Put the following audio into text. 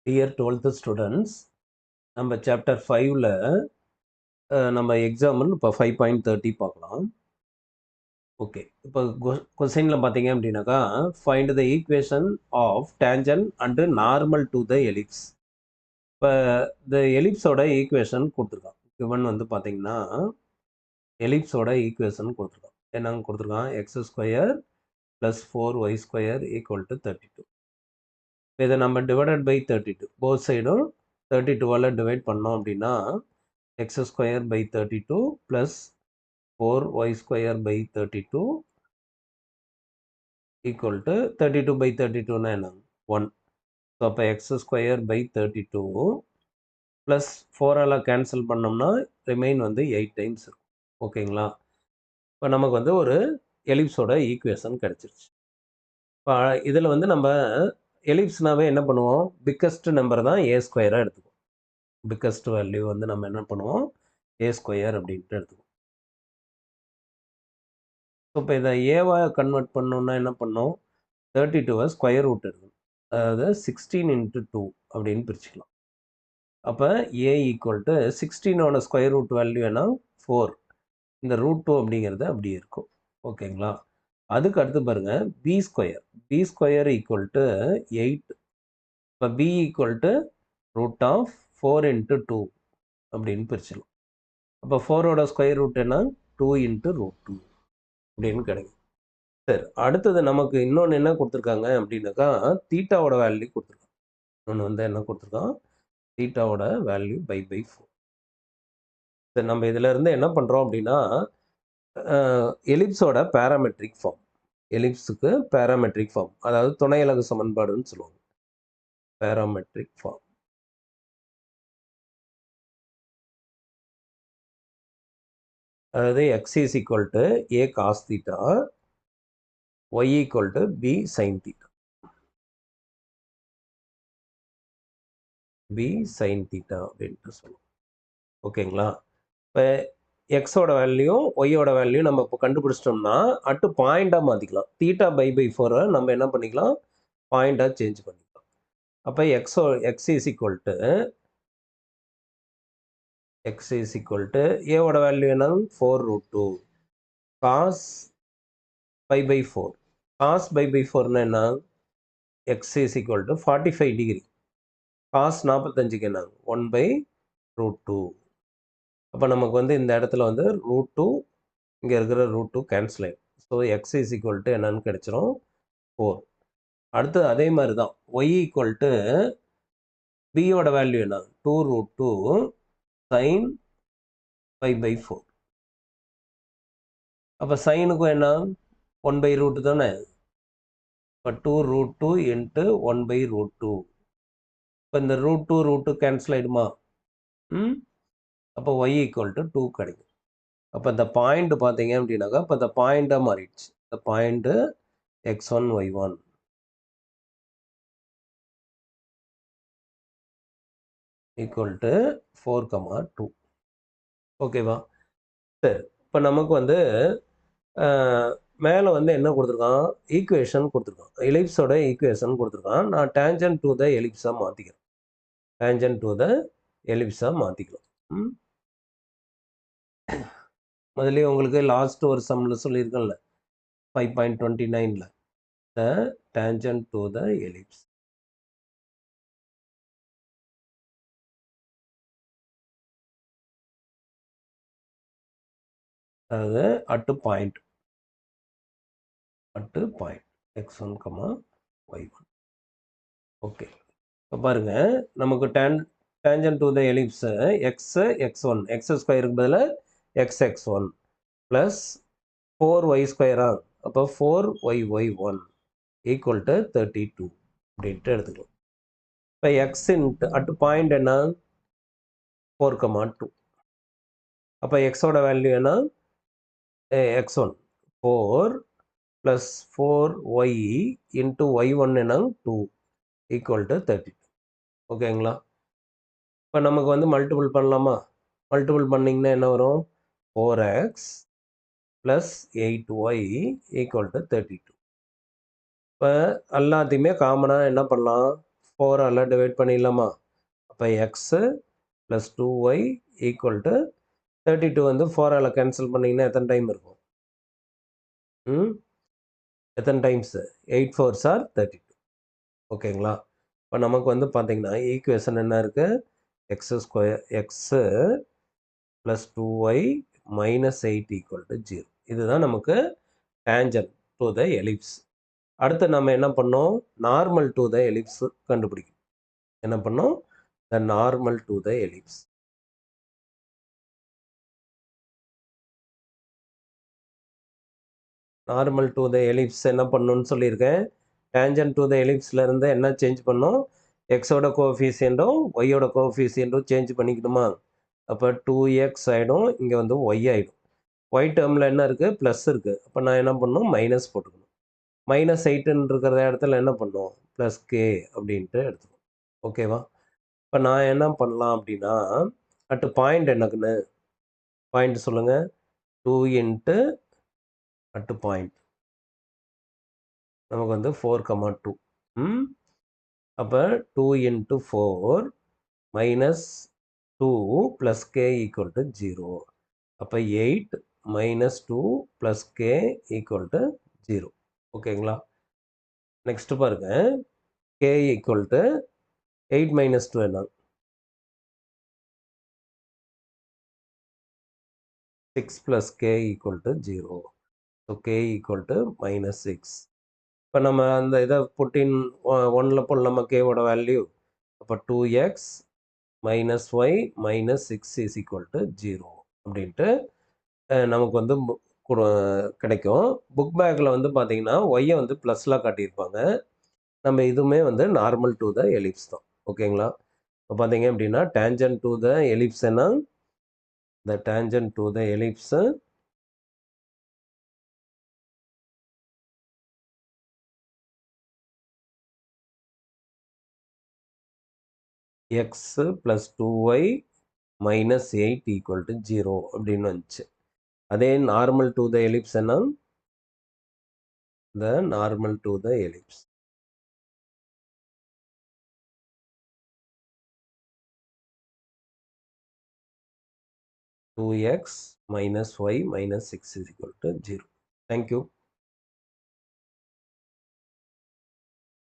Dear 12th students, நம்ம chapter 5ல நம்ம example இப்போ 5.30 பார்க்கலாம். ஓகே, இப்போ கொஸ்டினில் பார்த்தீங்க அப்படின்னாக்கா find the equation of tangent and normal to the ellipse. இப்போ இந்த எலிப்ஸோட ஈக்குவேஷன் கொடுத்துருக்கான். கிவன் வந்து பார்த்தீங்கன்னா எலிப்ஸோட ஈக்குவேஷன் கொடுத்துருக்கான். என்னங்க கொடுத்துருக்கான்? X square plus 4y square equal to 32. இதை நம்ம டிவைடட் பை 32 போத் சைடும் 32வால் டிவைட் பண்ணோம் அப்படின்னா x square by 32 plus 4y square by 32 equal to 32 by 32 na 1. So அப்போ x square by 32 plus 4ஆல் cancel பண்ணோம்னா remain வந்து 8 times இருக்கும். ஓகேங்களா? இப்போ நமக்கு வந்து ஒரு எலிப்ஸோட ஈக்குவேஷன் கிடச்சிருச்சு. இப்போ இதில் வந்து நம்ம எலிப்ஸ்னாவே என்ன பண்ணுவோம்? பிக்கஸ்ட் நம்பர் தான் ஏ ஸ்கொயராக எடுத்துக்குவோம். பிக்கஸ்ட் வேல்யூ வந்து நம்ம என்ன பண்ணுவோம்? ஏ ஸ்கொயர் அப்படின்ட்டு எடுத்துக்குவோம். இப்போ இதை ஏவா கன்வெர்ட் பண்ணோம்னா என்ன பண்ணோம்? 32வை ஸ்கொயர் ரூட் எடுக்கணும். அதாவது 16 into 2 அப்படின்னு பிரிச்சுக்கலாம். அப்போ ஏ ஈக்குவல் டு 16ஓட ஸ்கொயர் ரூட் வேல்யூ என்ன? 4. இந்த ரூட் 2 அப்படிங்கிறது அப்படியே இருக்கும். ஓகேங்களா? அதுக்கு அடுத்து பாருங்கள் பி ஸ்கொயர் ஈக்குவல் டு 8. இப்போ b equal to root of 4 into 2 அப்படின்னு பிரிச்சிடலாம். அப்போ 4ஓட ஸ்கொயர் ரூட் என்ன? 2 into root 2 அப்படின்னு கிடைக்கும். சரி, அடுத்தது நமக்கு இன்னொன்று என்ன கொடுத்துருக்காங்க அப்படின்னாக்கா தீட்டாவோட வேல்யூ கொடுத்துருக்காங்க. இன்னொன்று வந்து என்ன கொடுத்துருக்கான்? தீட்டாவோட வேல்யூ பை 4. சரி, நம்ம இதில் இருந்து என்ன பண்ணுறோம் அப்படின்னா எலிப்ஸோட பேராமெட்ரிக் ஃபார்ம். எலிப்ஸுக்கு பேராமெட்ரிக் ஃபார்ம், அதாவது துணை அலகு சமன்பாடுன்னு சொல்லுவாங்க. Parametric form. அதாவது x is equal to a cos theta, y equal to b sine theta. B sine theta அப்படின்ட்டு சொல்லுவோம். ஓகேங்களா? இப்போ எக்ஸோட வேல்யூ ஒய்யோட வேல்யூ நம்ம இப்போ கண்டுபிடிச்சிட்டோம்னா அட்டு பாயிண்டாக மாற்றிக்கலாம். தீட்டா பை 4 நம்ம என்ன பண்ணிக்கலாம்? பாயிண்டாக சேஞ்ச் பண்ணிக்கலாம். அப்போ எக்ஸ் இஸ் ஈக்குவல் டு ஏவோட வேல்யூ என்ன? 4√2 காஸ் பை 4. காஸ் பை 4னா என்ன? X is equal to 45 degree. Cos 45க்கு என்ன? 1/√2. அப்போ நமக்கு வந்து இந்த இடத்துல வந்து √2 இங்கே இருக்கிற √2 கேன்சல் ஆகிடும். So X is equal to என்னன்னு கிடைச்சிரும்? 4. அடுத்து அதே மாதிரி தான் ஒய் ஈக்குவல் டு பியோட வேல்யூ என்ன? 2√2 சைன் 5/4. அப்போ சைனுக்கும் என்ன? 1/√2 தானே? இப்போ 2√2 இன்ட்டு 1/√2. இப்போ இந்த √2 கேன்சல் ஆகிடுமா? அப்போ ஒய் ஈக்குவல் டு 2 கிடைக்கும். அப்போ இந்த பாயிண்ட் பார்த்தீங்க அப்படின்னாக்கா இப்போ இந்த பாயிண்டாக மாறிடுச்சு. இந்த point x1 y1 equal to 4,2. ஓகேவா? சரி, இப்போ நமக்கு வந்து மேலே வந்து என்ன கொடுத்துருக்கான்? ஈக்குவேஷன் கொடுத்துருக்கான். எலிப்ஸோட ஈக்குவேஷன் கொடுத்துருக்கான். நான் டேஞ்சன்ட் டு த எலிப்ஸாக மாற்றிக்கிறேன். டேஞ்சன்ட் டு த எலிப்ஸாக மாற்றிக்கலாம். முதல்ல உங்களுக்கு லாஸ்ட் ஒரு சம்மில் சொல்லியிருக்கேன்ல 5.29ல் the tangent to the ellipse. அதாவது at point x1, y1. Okay, இப்போ பாருங்க நமக்கு tangent to the ellipse x1 x ஸ்கொயருக்கு பதிலாக x1 ப்ளஸ் 4y ஸ்கொயரா, அப்போ 4y1 ஈக்குவல் டு 32 அப்படின்ட்டு எடுத்துக்கலாம். இப்போ எக்ஸ் இன்ட்டு அட்டு பாயிண்ட் என்ன? 4,2. அப்போ எக்ஸோட வேல்யூ என்ன? x1 4 plus 4y into y1 என்ன? 2 ஈக்குவல் டு 32. ஓகேங்களா? இப்போ நமக்கு வந்து மல்டிபிள் பண்ணலாமா? மல்டிபிள் பண்ணிங்கன்னா என்ன வரும்? 4x plus 8y equal to 32. இப்போ எல்லாத்தையுமே காமனாக என்ன பண்ணலாம்? 4ஆல் டிவைட் பண்ணிடலாமா? அப்போ x plus 2y equal to 32 வந்து 4ஆல் கேன்சல் பண்ணிங்கன்னா எத்தனை டைம் இருக்கும்? எத்தனை டைம்ஸு? 8 4s R 32. ஓகேங்களா? இப்போ நமக்கு வந்து பார்த்தீங்கன்னா ஈக்குவேஷன் என்ன இருக்குது? X plus 2y minus 8 equal to 0. இதுதான் நமக்கு டேஞ்சன்ட் டு த எலிப்ஸ். அடுத்து நம்ம என்ன பண்ணோம்? நார்மல் டு த எலிப்ஸ் கண்டுபிடிக்கணும். என்ன பண்ணோம்? The normal to the ellipse. Normal to the ellipse என்ன பண்ணணும்னு சொல்லியிருக்கேன். டேஞ்சன்ட் டு த எலிப்ஸ்லேருந்து என்ன சேஞ்ச் பண்ணோம்? எக்ஸோட கோஎஃபிஷியன்ட்டும் ஒய்யோட கோஎஃபிஷியன்ட்டும் சேஞ்ச் பண்ணிக்கணுமா? அப்போ 2x ஆகிடும், இங்கே வந்து ஒய் ஆகிடும். ஒய் டேர்மில் என்ன இருக்குது? ப்ளஸ் இருக்குது. அப்போ நான் என்ன பண்ணணும்? மைனஸ் போட்டுக்கணும். மைனஸ் 8ன்னு இருக்கிற இடத்துல என்ன பண்ணணும்? ப்ளஸ் கே அப்படின்ட்டு எடுத்துக்கணும். ஓகேவா? இப்போ நான் என்ன பண்ணலாம் அப்படின்னா, அட் பாயிண்ட் என்னக்குன்னு பாயிண்ட் சொல்லுங்கள். 2 இன்ட்டு அட் பாயிண்ட் நமக்கு வந்து 4,2. அப்போ 2 into 4 minus 2 plus K equal to 0. அப்போ 8 minus 2 plus K equal to 0. ஓகேங்களா? நெக்ஸ்ட்டு பாருங்க, கே ஈக்குவல் டு 8 மைனஸ் 2 என்ன? 6 plus K equal to 0. So K equal to minus 6. இப்போ நம்ம அந்த இதை புட்டின் 1ல் போடலாமா கேவோட வேல்யூ? அப்போ 2x minus y minus 6 is equal to 0 அப்படின்ட்டு நமக்கு வந்து கிடைக்கும். புக் பேக்கில் வந்து பார்த்தீங்கன்னா ஒய்யை வந்து ப்ளஸ்லாம் காட்டியிருப்பாங்க. நம்ம இதுவுமே வந்து நார்மல் டு த எலிப்ஸ் தான். ஓகேங்களா? இப்போ பார்த்தீங்க அப்படின்னா டேஞ்சன்ட் டு த எலிப்ஸ் என்ன? த tangent to the ellipse x plus 2y minus 8 equal to 0 அப்படின்னு வந்துச்சு. அதே நார்மல் டு த எலிப்ஸ் என்ன? The normal to the ellipse. Two x minus y minus 6 is equal to 0. Thank you.